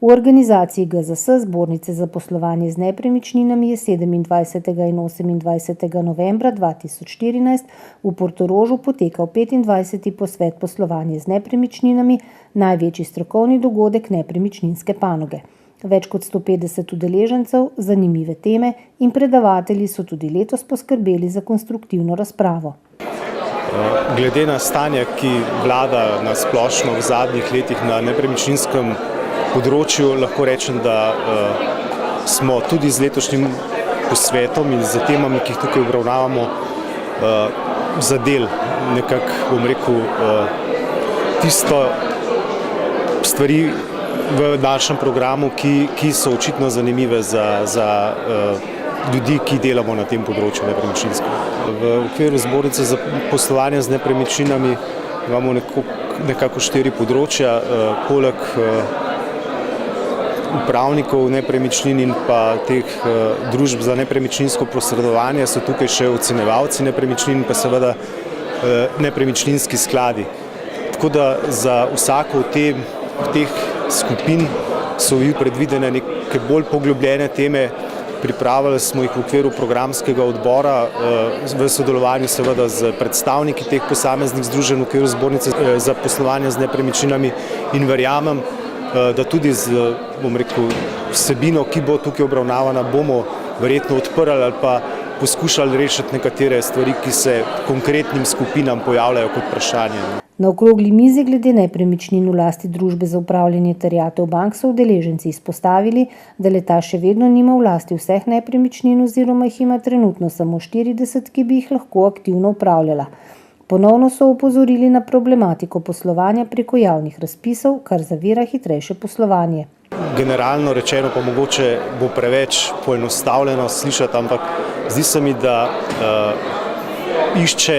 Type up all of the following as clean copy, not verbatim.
V organizaciji GZS Zbornice za poslovanje z nepremičninami je 27. in 28. novembra 2014 v Portorožu potekal 25. posvet poslovanje z nepremičninami, največji strokovni dogodek nepremičninske panoge. Več kot 150 udeležencev, zanimive teme in predavatelji so tudi letos poskrbeli za konstruktivno razpravo. Glede na stanje, ki vlada na splošno v zadnjih letih na nepremičninskem področju, lahko rečem, da smo tudi z letošnjim posvetom in z temami, ki jih tukaj obravnavamo, zadeli nekako, bom rekel, tisto stvari v našem programu, ki so očitno zanimive za ljudi, ki delamo na tem področju nepremičninskem. V okviru Zbornice za poslovanje z nepremičninami imamo nekako 4 področja, poleg upravnikov nepremičnin in pa teh družb za nepremičninsko posredovanje so tukaj še ocenjevalci nepremičnin in pa seveda nepremičninski skladi. Tako da za vsako od teh skupin so bile predvidene neke bolj poglobljene teme. Pripravili smo jih v okviru programskega odbora v sodelovanju seveda z predstavniki teh posameznih združenj v okviru Zbornice za poslovanje z nepremičninami in verjamem, da tudi z, bom rekel, vsebino, ki bo tukaj obravnavana, bomo verjetno odprli ali pa poskušali rešiti nekatere stvari, ki se konkretnim skupinam pojavljajo kot vprašanje. Na okrogli mizi glede nepremičnin v lasti Družbe za upravljanje terjatev bank so udeleženci izpostavili, da le-ta še vedno nima v lasti vseh nepremičnin oziroma jih ima trenutno samo 40, ki bi jih lahko aktivno upravljala. Ponovno so opozorili na problematiko poslovanja preko javnih razpisov, kar zavira hitrejše poslovanje. Generalno rečeno pa mogoče bo preveč poenostavljeno slišati, ampak zdi se mi, da išče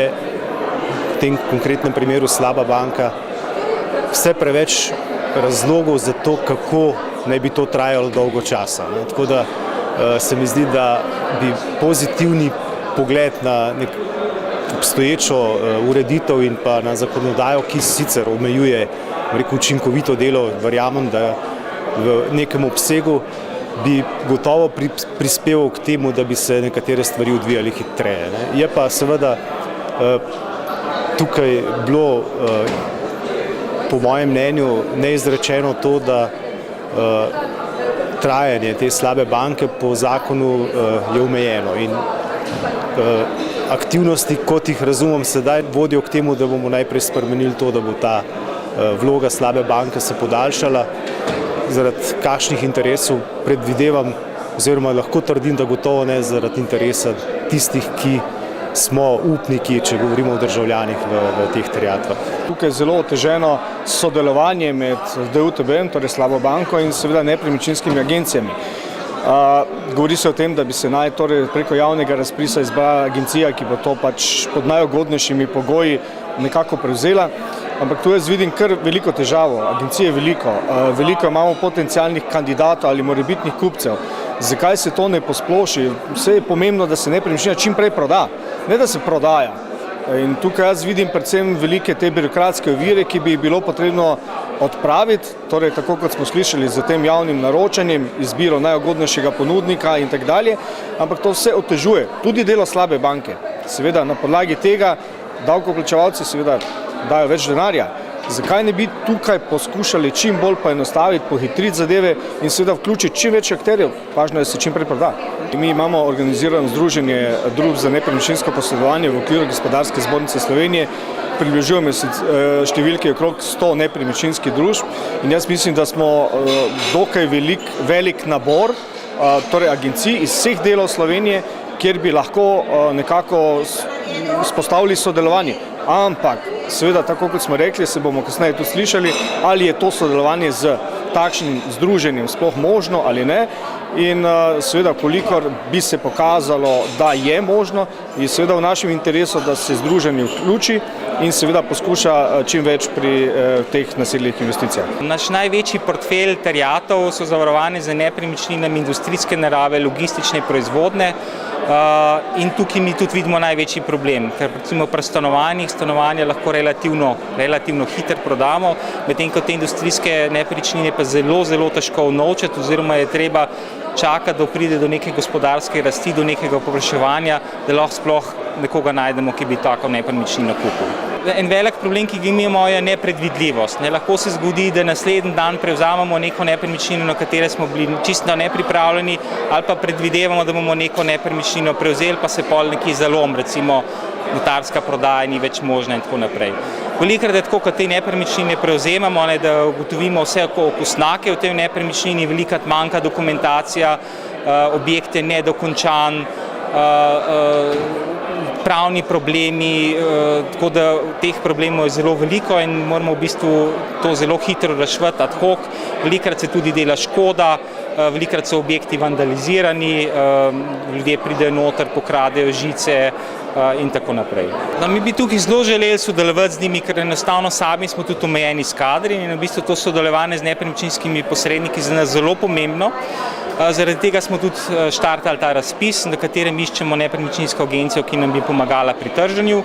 v tem konkretnem primeru slaba banka vse preveč razlogov za to, kako naj bi to trajalo dolgo časa. Tako da se mi zdi, da bi pozitivni pogled na obstoječo ureditev in pa na zakonodajo, ki sicer omejuje učinkovito delo, verjamem, da v nekem obsegu bi gotovo prispeval k temu, da bi se nekatere stvari odvijali hitreje. Je pa seveda tukaj bilo po mojem mnenju neizrečeno to, da trajanje te slabe banke po zakonu je omejeno in aktivnosti, kot jih razumem sedaj, vodijo k temu, da bomo najprej spremenili to, da bo ta vloga slabe banke se podaljšala. Zaradi kakšnih interesov predvidevam oziroma lahko trdim, da gotovo ne zaradi interesa tistih, ki smo upniki, če govorimo o državljanih v teh terjatvah. Tukaj je zelo oteženo sodelovanje med DUTB-em, torej slabo banko, in seveda nepremičninskimi agencijami. Govori se o tem, da bi se naj preko javnega razpisa izbrala agencija, ki bo to pač pod najugodnejšimi pogoji nekako prevzela, ampak tu jaz vidim kar veliko težavo. Agencije je veliko imamo potencialnih kandidatov ali morebitnih kupcev. Zakaj se to ne posploši? Vse je pomembno, da se nepremičnina čim prej proda, ne da se prodaja. In tukaj jaz vidim predvsem velike te birokratske ovire, ki bi bilo potrebno odpraviti, torej tako kot smo slišali z tem javnim naročanjem, izbiro najugodnejšega ponudnika in tako dalje, ampak to vse otežuje, tudi delo slabe banke. Seveda na podlagi tega davkoplačevalci seveda dajo več denarja. Zakaj ne bi tukaj poskušali čim bolj poenostaviti, pohitriti zadeve in seveda vključiti čim več akterjev, važno je, da se čim prej proda. Mi imamo organizirano združenje družb za nepremičninsko posredovanje v okviru Gospodarske zbornice Slovenije, približujemo se številke okrog 100 nepremičninskih družb in jaz mislim, da smo dokaj velik nabor torej agencij iz vseh delov Slovenije, kjer bi lahko nekako vzpostavili sodelovanje. Ampak, seveda, tako kot smo rekli, se bomo kasneje tudi slišali, ali je to sodelovanje z takšnim združenjem sploh možno ali ne. In seveda, kolikor bi se pokazalo, da je možno, je seveda v našem interesu, da se združenje vključi in seveda poskuša čim več pri teh nasilnih investicijah. Naš največji portfelj terjatev so zavarovane za nepremičninami industrijske narave, logistične proizvodne. In tukaj mi tudi vidimo največji problem, ker recimo pri stanovanja lahko relativno hitro prodamo, medtem ko te industrijske nepremičnine pa pa zelo, zelo težko unovčiti oziroma je treba čakati, da pride do neke gospodarske rasti, do nekega povpraševanja, da lahko sploh nekoga najdemo, ki bi tako nepremičnino kupil. En velik problem, ki ga imamo, je nepredvidljivost. Lahko se zgodi, da naslednji dan prevzamemo neko nepremičnino, na katero smo bili čisto nepripravljeni, ali pa predvidevamo, da bomo neko nepremičnino prevzeli, pa se pol neki zalom, recimo notarska prodaja ni več možna in tako naprej. Velikokrat je tako, ko te nepremičnine prevzemamo, da ugotovimo vse okusnake v tej nepremičnini, velikokrat manjka dokumentacija, objekt je nedokončan, pravni problemi, tako da teh problemov je zelo veliko in moramo v bistvu to zelo hitro reševati ad hoc. Velikokrat se tudi dela škoda, velikokrat so objekti vandalizirani, ljudje pridejo noter, pokradejo žice in tako naprej. Mi bi tukaj zelo želeli sodelovati z njimi, ker enostavno sami smo tudi omejeni s kadri in v bistvu to sodelovanje z nepremičninskimi posredniki za nas zelo pomembno. Zaradi tega smo tudi štartali ta razpis, na katerem iščemo nepremičninsko agencijo, ki nam bi pomagala pri trženju.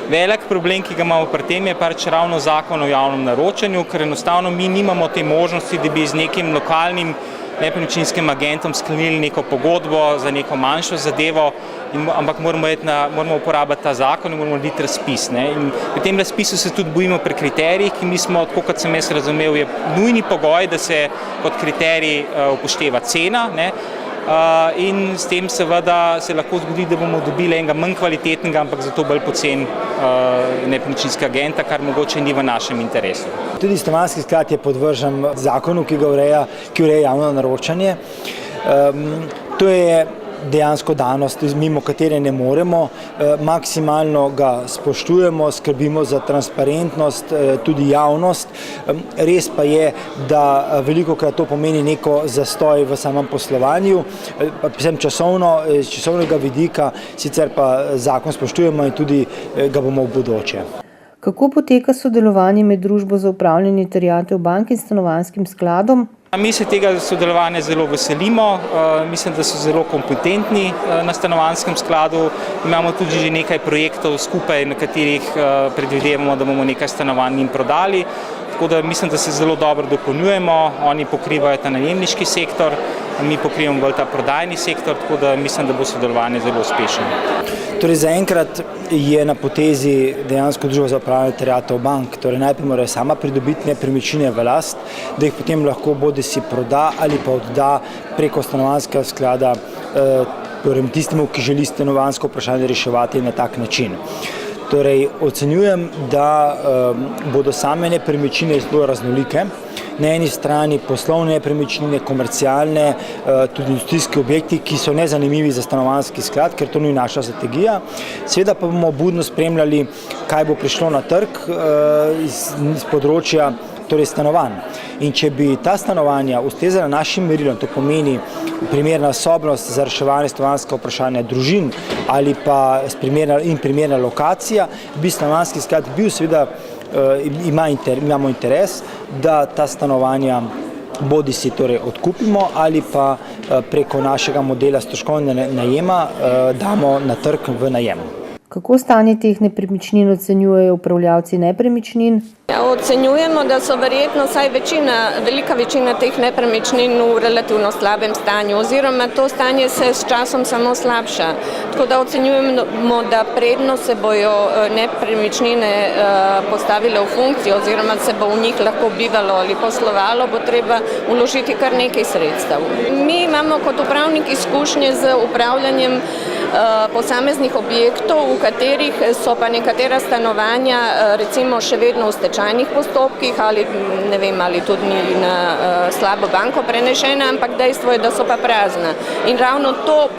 Velik problem, ki ga imamo pri tem, je pač ravno zakon o javnem naročanju, ker enostavno mi nimamo te možnosti, da bi z nekim lokalnim nepremičninskim agentom sklenili neko pogodbo za neko manjšo zadevo, ampak moramo uporabiti ta zakon in moramo narediti razpis. In v tem razpisu se tudi bojimo pri kriterijih, ki mi smo, tako kot sem jaz razumel, je nujni pogoj, da se kot kriterij upošteva cena. In s tem seveda se lahko zgodi, da bomo dobili enega manj kvalitetnega, ampak zato bolj pocen nepremičninskega agenta, kar mogoče ni v našem interesu. Tudi stanovanjski sklad je podvržen zakonu, ki ureja javno naročanje. To je dejansko danost, mimo katere ne moremo, maksimalno ga spoštujemo, skrbimo za transparentnost, tudi javnost. Res pa je, da velikokrat to pomeni neko zastoj v samem poslovanju, predvsem časovnega vidika, sicer pa zakon spoštujemo in tudi ga bomo v bodoče. Kako poteka sodelovanje med Družbo za upravljanje terjatev bank in stanovanjskim skladom? Mi se tega sodelovanja zelo veselimo, mislim, da so zelo kompetentni na stanovanjskem skladu. Imamo tudi že nekaj projektov skupaj, na katerih predvidevamo, da bomo nekaj stanovanj njim prodali. Tako da mislim, da se zelo dobro dopolnjujemo, oni pokrivajo ta najemniški sektor, mi pokrivamo bolj ta prodajni sektor, tako da mislim, da bo sodelovanje zelo uspešno. Torej zaenkrat je na potezi dejansko Družba za upravljanje terjatev bank, torej najprej morajo sama pridobiti nepremičnine v last, da jih potem lahko bodisi proda ali pa odda preko stanovanjskega sklada tistemu, ki želi stanovanjsko vprašanje reševati na tak način. Torej, ocenjujem, da bodo same nepremičnine zelo raznolike. Na eni strani poslovne nepremičnine, komercialne, tudi industrijski objekti, ki so nezanimivi za stanovanjski sklad, ker to ni naša strategija. Seveda pa bomo budno spremljali, kaj bo prišlo na trg iz področja torej stanovanj. In če bi ta stanovanja ustrezala našim merilom, to pomeni primerna sobnost za reševanje stanovanjskega vprašanja družin ali pa primerna lokacija, bi stanovanjski sklad bil seveda, imamo interes, da ta stanovanja bodisi torej odkupimo ali pa preko našega modela stroškovnega najema damo na trg v najem. Kako stanje teh nepremičnin ocenjujejo upravljavci nepremičnin? Ocenjujemo, da so verjetno vsaj velika večina teh nepremičnin v relativno slabem stanju, oziroma to stanje se s časom samo slabša. Tako da ocenjujemo, da predno se bojo nepremičnine postavile v funkcijo, oziroma se bo v njih lahko bivalo ali poslovalo, bo treba vložiti kar nekaj sredstev. Mi imamo kot upravnik izkušnje z upravljanjem posameznih objektov, v katerih so pa nekatera stanovanja recimo še vedno v stečajnih postopkih ali ne vem, ali tudi na slabo banko prenešena, ampak dejstvo je, da so pa prazna. In ravno to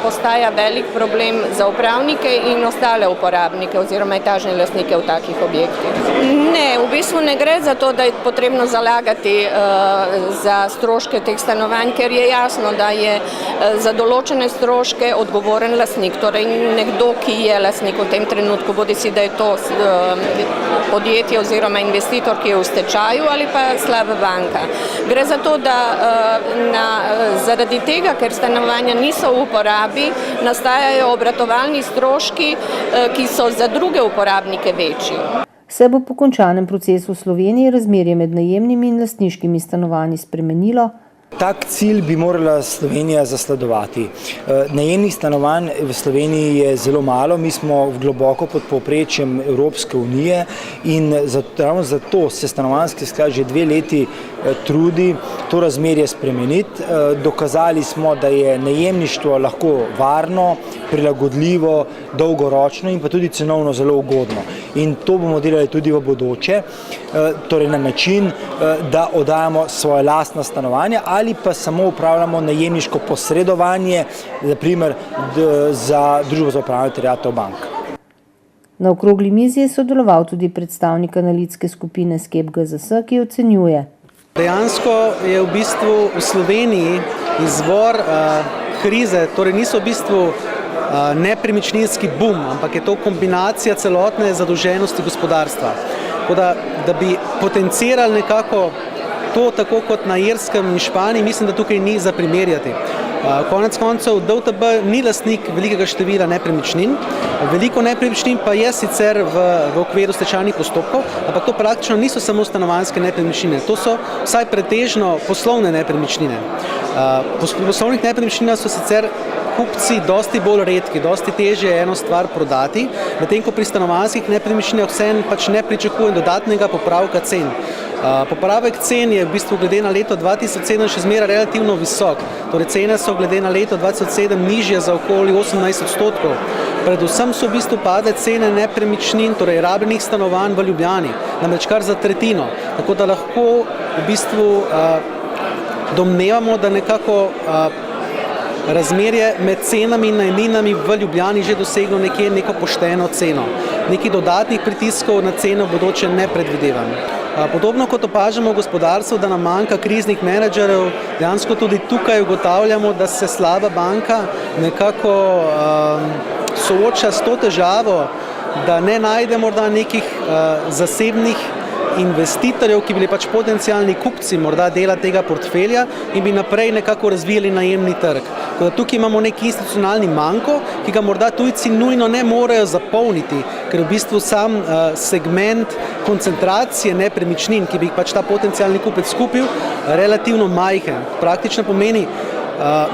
postaja velik problem za upravnike in ostale uporabnike oziroma etažne lastnike v takih objektih. Ne, v bistvu ne gre za to, da je potrebno zalagati za stroške teh stanovanj, ker je jasno, da je za določene stroške odgovoren lastnik, torej nekdo, ki je lastnik v tem trenutku, bodisi da je to podjetje oziroma investitor, ki je v stečaju ali pa slaba banka. Gre za to, da zaradi tega, ker stanovanja niso v uporabi, nastajajo obratovalni stroški, ki so za druge uporabnike večji. se bo po končanem procesu v Sloveniji razmerje med najemnimi in lastniškimi stanovanji spremenilo. Tak cilj bi morala Slovenija zasledovati. Najemnih stanovanj v Sloveniji je zelo malo, mi smo globoko pod povprečjem Evropske unije in ravno zato se stanovanjski sklad že 2 leti trudi to razmerje spremeniti. Dokazali smo, da je najemništvo lahko varno, prilagodljivo, dolgoročno in pa tudi cenovno zelo ugodno. In to bomo delali tudi v bodoče, torej na način, da oddajamo svoje lastna stanovanja ali pa samo upravljamo najemniško posredovanje, na primer za družbo za upravljanje terjatev bank. Na okrogli mizi je sodeloval tudi predstavnik analitske skupine Skep GZS, ki ocenjuje. Dejansko je v bistvu v Sloveniji izvor krize, torej niso v bistvu nepremičninski boom, ampak je to kombinacija celotne zadolženosti gospodarstva. Tako da bi potencirali nekako to tako kot na Irskem in Španiji, mislim, da tukaj ni za primerjati. Konec koncev DUTB ni lastnik velikega števila nepremičnin, veliko nepremičnin pa je sicer v okviru stečajnih postopkov, ampak to praktično niso samo stanovanjske nepremičnine, to so vsaj pretežno poslovne nepremičnine. Poslovnih nepremičninah so sicer kupci dosti bolj redki, dosti težje je eno stvar prodati, medtem ko pri stanovanjskih nepremičninah vseeno pač ne pričakujem dodatnega popravka cen. Popravek cen je v bistvu glede na leto 2007 še zmeraj relativno visok, torej cene so glede na leto 2007 nižje za okoli 18%. Predvsem so v bistvu padle cene nepremičnin, torej rabljenih stanovanj v Ljubljani, namreč kar za tretjino, tako da lahko v bistvu domnevamo, da nekako razmerje med cenami in najemninami v Ljubljani že doseglo nekje neko pošteno ceno. Nekih dodatnih pritiskov na ceno bodoče ne predvidevam. Podobno kot opažamo v gospodarstvu, da nam manjka kriznih menedžerjev, dejansko tudi tukaj ugotavljamo, da se slaba banka nekako sooča s to težavo, da ne najde morda nekih zasebnih investitorjev, ki bili pač potencialni kupci morda dela tega portfelja in bi naprej nekako razvijali najemni trg. Tukaj imamo neki institucionalni manko, ki ga morda tujci nujno ne morejo zapolniti, ker v bistvu sam segment koncentracije nepremičnin, ki bi jih pač ta potencialni kupec kupil, relativno majhen. Praktično pomeni,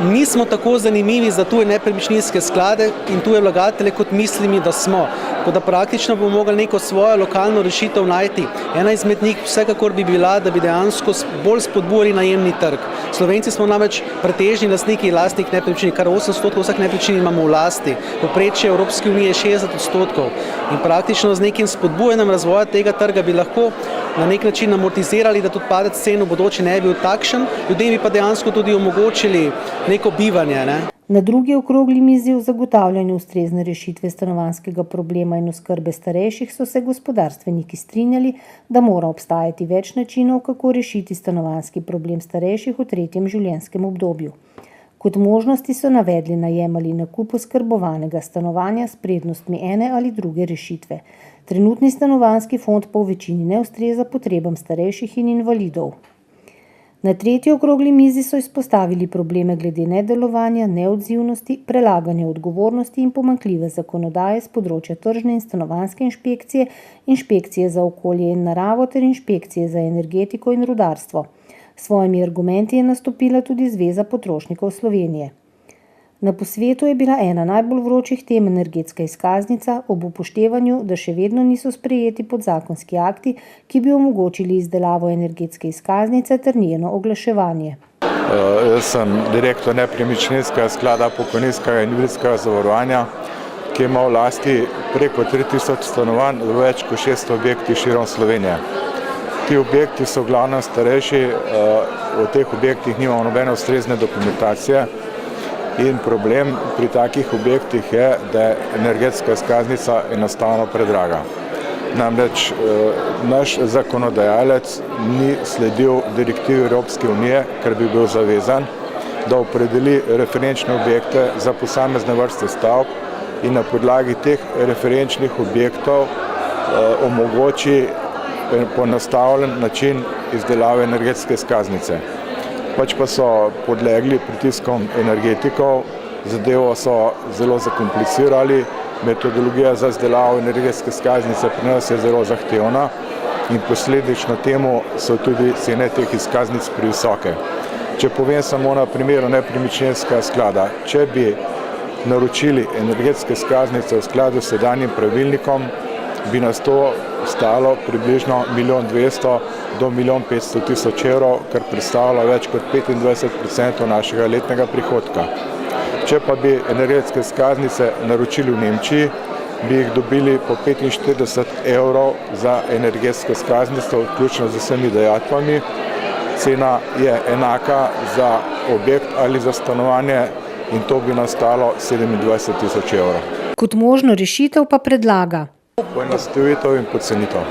nismo tako zanimivi za tuje nepremičninske sklade in tuje vlagatelje, kot mislimo, da smo. Tako da praktično bomo mogli neko svojo lokalno rešitev najti. Ena izmed njih vsekakor bi bila, da bi dejansko bolj spodbujali najemni trg. Slovenci smo namreč pretežni lastniki lastnih nepremičnin, kar 8% vseh nepremičnin imamo v lasti. Povprečje Evropske unije je 60%. In praktično z nekim spodbujanjem razvoja tega trga bi lahko na nek način amortizirali, da tudi padec cen v bodoče ne bi bil takšen, ljudem bi pa dejansko tudi omogočili neko bivanje. Na drugi okrogli mizi o zagotavljanju ustrezne rešitve stanovanjskega problema in oskrbe starejših so se gospodarstveniki strinjali, da mora obstajati več načinov, kako rešiti stanovanjski problem starejših v 3. življenjskem obdobju. Kot možnosti so navedli najem ali nakup oskrbovanega stanovanja s prednostmi ene ali druge rešitve. Trenutni stanovanjski fond pa v večini ne ustreza potrebam starejših in invalidov. Na 3. okrogli mizi so izpostavili probleme glede nedelovanja, neodzivnosti, prelaganja odgovornosti in pomanjkljive zakonodaje z področja tržne in stanovanjske inšpekcije, inšpekcije za okolje in naravo ter inšpekcije za energetiko in rudarstvo. S svojimi argumenti je nastopila tudi Zveza potrošnikov Slovenije. Na posvetu je bila ena najbolj vročih tem energetska izkaznica ob upoštevanju, da še vedno niso sprejeti podzakonski akti, ki bi omogočili izdelavo energetske izkaznice ter njeno oglaševanje. Jaz sem direktor nepremičninskega sklada pokojninskega in invalidskega zavarovanja, ki ima v lasti preko 3000 stanovanj v več kot 600 objektih širom Slovenije. Ti objekti so v glavnem starejši, v teh objektih nimamo nobene ustrezne dokumentacije. In problem pri takih objektih je, da je energetska izkaznica enostavno predraga. Namreč naš zakonodajalec ni sledil direktivi Evropske unije, ker bi bil zavezan, da opredeli referenčne objekte za posamezne vrste stavb in na podlagi teh referenčnih objektov omogoči poenostavljen način izdelave energetske izkaznice. Pač pa so podlegli pritiskom energetikov, zadevo so zelo zakomplicirali metodologija za izdelavo energetske izkaznice pri nas je zelo zahtevna in posledično temu so tudi cene teh izkaznic previsoke. Če povem samo na primeru nepremičninskega sklada, če bi naročili energetske izkaznice v skladu s sedanjim pravilnikom, bi nas to stalo približno 1.200.000 do 1.500.000 evrov, kar predstavlja več kot 25% našega letnega prihodka. Če pa bi energetske izkaznice naročili v Nemčiji, bi jih dobili po 45 evrov za energetsko izkaznico, vključno z vsemi dajatvami. Cena je enaka za objekt ali za stanovanje in to bi nas stalo 27.000 evrov. Kot možno rešitev pa predlaga: poenostavitev in pocenitev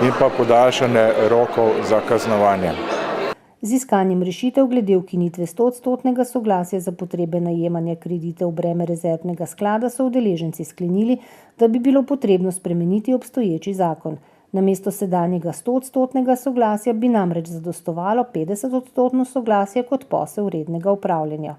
in pa podaljšanje rokov za kaznovanje. Z iskanjem rešitev glede ukinitve 100-odstotnega soglasja za potrebe najemanja kreditov v breme rezervnega sklada so udeleženci sklenili, da bi bilo potrebno spremeniti obstoječi zakon. Namesto sedanjega 100-odstotnega soglasja bi namreč zadostovalo 50-odstotno soglasje kot posel rednega upravljanja.